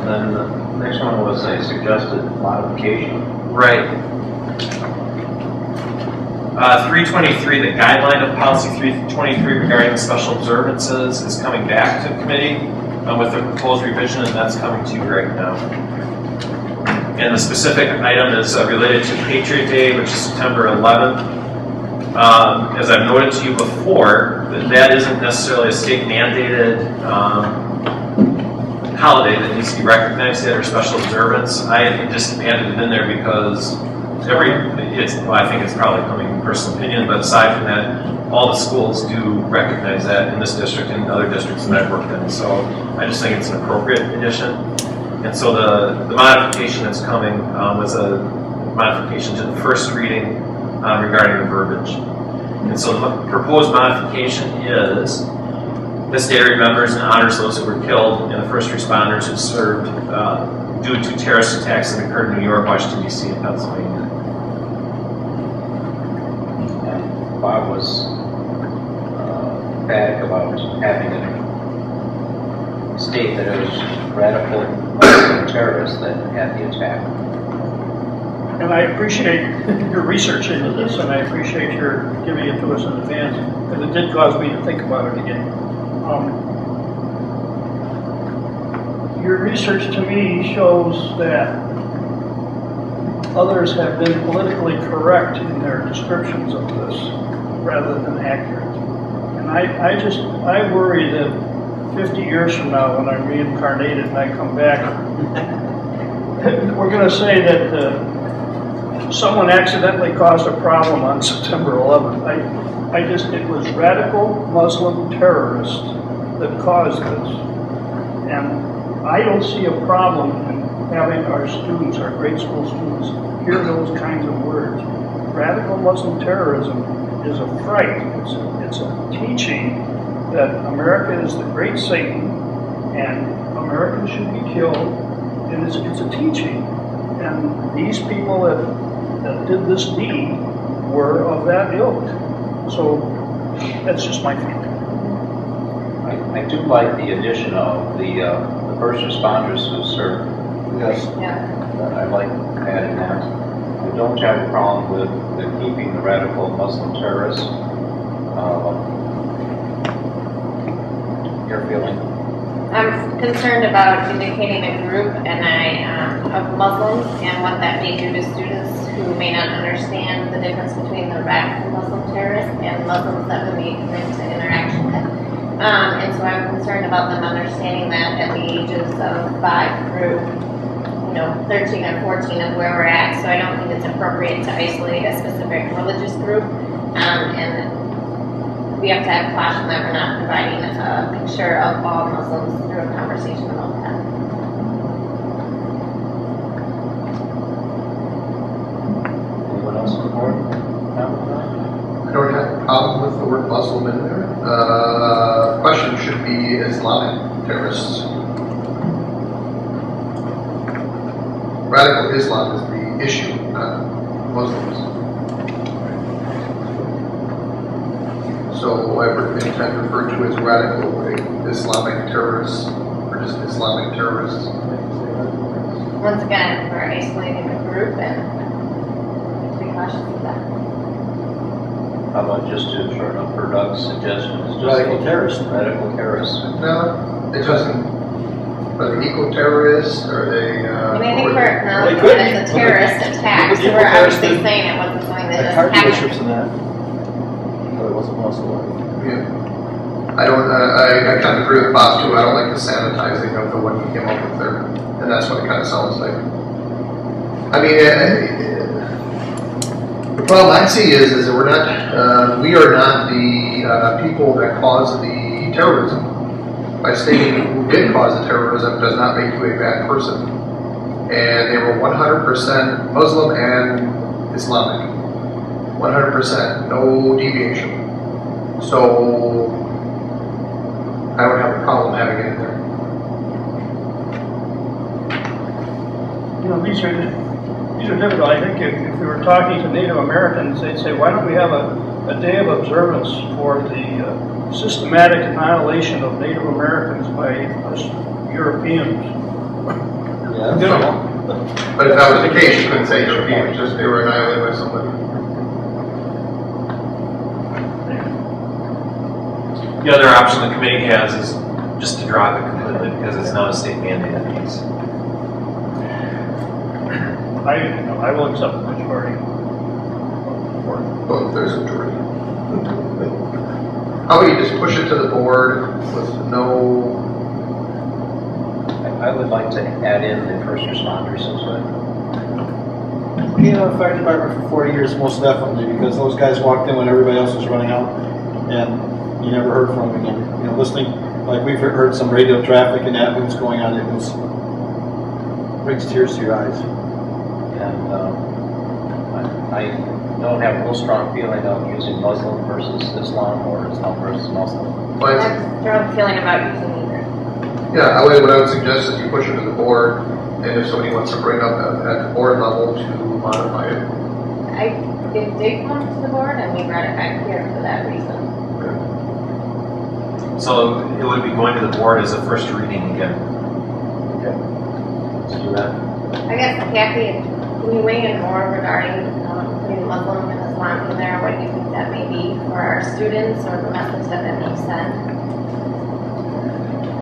And then the next one was a suggested modification. Right. 323, the guideline of policy 323 regarding special observances is coming back to committee with a proposed revision, and that's coming to you right now. And the specific item is related to Patriot Day, which is September 11th. As I've noted to you before, that isn't necessarily a state mandated holiday that needs to be recognized yet or special observance. I just added it in there because I think it's probably coming from personal opinion, but aside from that, all the schools do recognize that in this district and other districts that I've worked in. So I just think it's an appropriate addition. And so the modification that's coming was a modification to the first reading regarding the verbiage. And so the proposed modification is: this day remembers and honors those who were killed and the first responders who served due to terrorist attacks that occurred in New York, Washington, D.C., and Pennsylvania. And Bob was emphatic about having it state that it was radical Muslim terrorists that had the attack. And I appreciate your research into this, and I appreciate your giving it to us in advance, because it did cause me to think about it again. Your research to me shows that others have been politically correct in their descriptions of this rather than accurate. And I worry that 50 years from now, when I'm reincarnated and I come back, we're going to say that someone accidentally caused a problem on September 11th. It was radical Muslim terrorists that caused this. And I don't see a problem in having our students, our grade school students, hear those kinds of words. Radical Muslim terrorism is a fright. It's a teaching that America is the great Satan and Americans should be killed. And it's a teaching. And these people that did this deed were of that ilk. So that's just my feeling. I do like the addition of the first responders who served. Yes. Yeah. I like adding that. I don't have a problem with keeping the radical Muslim terrorists. Your feeling? I'm concerned about indicating a group of Muslims and what that may do to students who may not understand the difference between the radical Muslim terrorists and Muslims that we may come into interaction with. And so I'm concerned about them understanding that at the ages of 5 through 13 and 14 of where we're at. So I don't think it's appropriate to isolate a specific religious group. And we have to have caution that we're not providing a picture of all Muslims through a conversation about that. Anyone else on the board? I don't have a problem with the word Muslim in there. Question should be Islamic terrorists. Radical Islam is the issue, not Muslims. So I would intend referred to as radical Islamic terrorists, or just Islamic terrorists. Once again, we're isolating a group and be cautious of that. How about just to shorten up for Doug's suggestion? Radical terrorists. Radical terrorists. No, it doesn't. Are they eco-terrorists? Are they? I mean, I think we're acknowledging could that it's a terrorist attack, so we're obviously saying it wasn't something that just happened. in that. But it wasn't Muslim. Yeah. I don't. I kind of agree with Bob too. I don't like the sanitizing of the one he came up with there, and that's what it kind of sounds like. I mean, the problem I see is that we are not the people that caused the terrorism. By stating who did cause the terrorism does not make you a bad person. And they were 100% Muslim and Islamic. 100%, no deviation. So I would have a problem having it in there. These are difficult. I think if we were talking to Native Americans, they'd say, why don't we have a day of observance for the systematic annihilation of Native Americans by us Europeans? Yeah. But if that was the case, you couldn't say Europeans, just they were annihilated by somebody. The other option the committee has is just to drop it completely because it's not a state mandated piece. I will accept the majority. Well, if there's a majority. How about you just push it to the board with no, I would like to add in the first responders into it. Being on the fire department for 40 years, most definitely, because those guys walked in when everybody else was running out, and you never heard from them again. You know, listening, like we've heard some radio traffic and that was going on, it was, brings tears to your eyes. And I don't have a real strong feeling of using Muslim versus Islam or Islam versus Muslim. I have a strong feeling about using either. yeah, what I would suggest is you push it to the board, and if somebody wants to bring up at the board level to modify it. It did come to the board and we brought it back here for that reason. So it would be going to the board as a first reading again. Okay. Let's do that. I guess, Kathy, can you weigh in more regarding putting Muslim and Islam in there, what you think that may be for our students or the message that may send?